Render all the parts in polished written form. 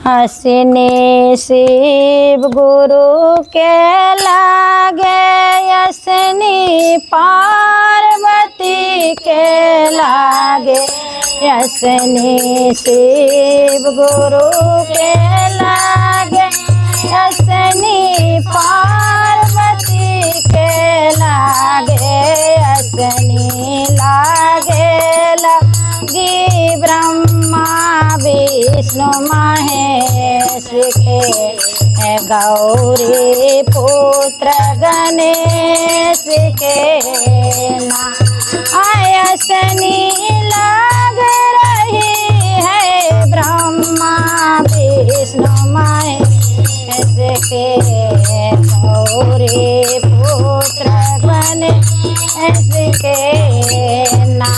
हंसने शिव गुरु के लागे, यसनी पार्वती के लागे। यसनी शिव गुरु के लागे, यसनी पार्वती के लागे। यसनी लागे लगी ब्रह्मा विष्णु महेश के, गौरी पुत्र गणेश के ना। यसनी लाग रही है ब्रह्मा विष्णु महेश के, गौरी पुत्र गणेश के ना।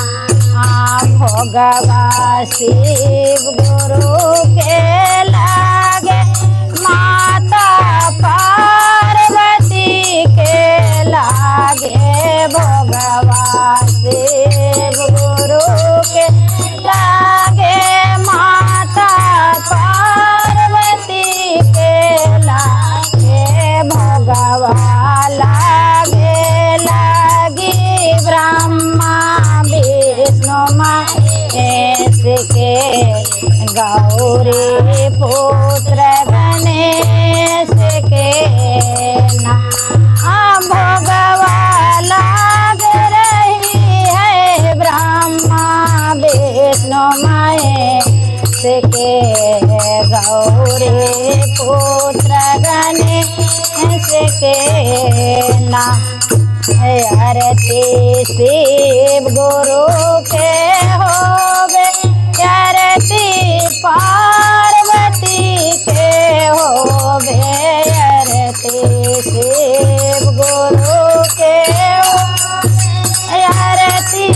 भोगवा शिव गुरु के लागे, माता पार्वती के लागे। भोगवा शिव गुरु के लागे, माता पार्वती के लागे। भोगवा लागे लगी ब्रह्मा विष्णु महेश के, गौरी पुत्र गणेश के ना। भोगवा लाग रही है ब्रह्मा विष्णु महेश के, गौरी पुत्र गणेश के ना। आरती शिव गुरु के होवे, आरती पार्वती के होवे। आरती शिव गुरु के होवे, आरती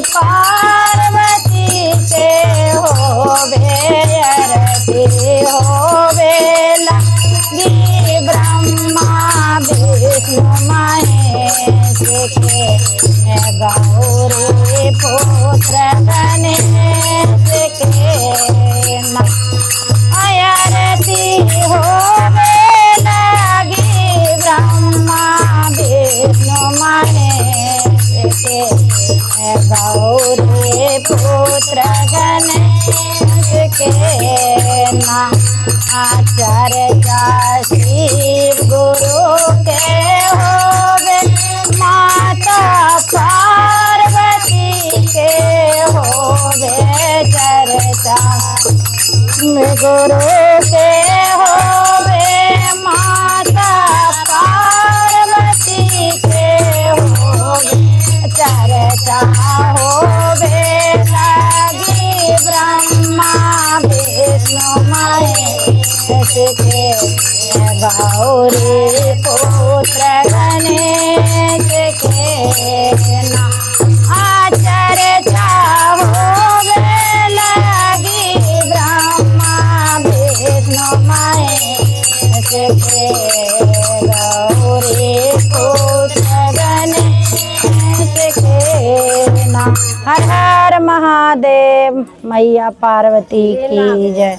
पार्वती के होवे। आरती होवे लगी ब्रह्मा विष्णु महेश के, गौरी पुत्र गणेश के ना। आरती होवे लगी ब्रह्मा विष्णु महेश के, गौरी पुत्र गणेश के ना। चर्चा शिव गुरु के होवे, माता पार्वती के होवे। चर्चा गुरु के होवे, माता पार्वती के होवे। चर्चा होवे लगी ब्रह्मा विष्णु महेश के, गौरी पुत्र गणेश के ना। चर्चा होवे लगी ब्रह्मा विष्णु महेश के, गौरी पुत्र गणेश के ना। हर हर महादेव। मैया पार्वती की जय।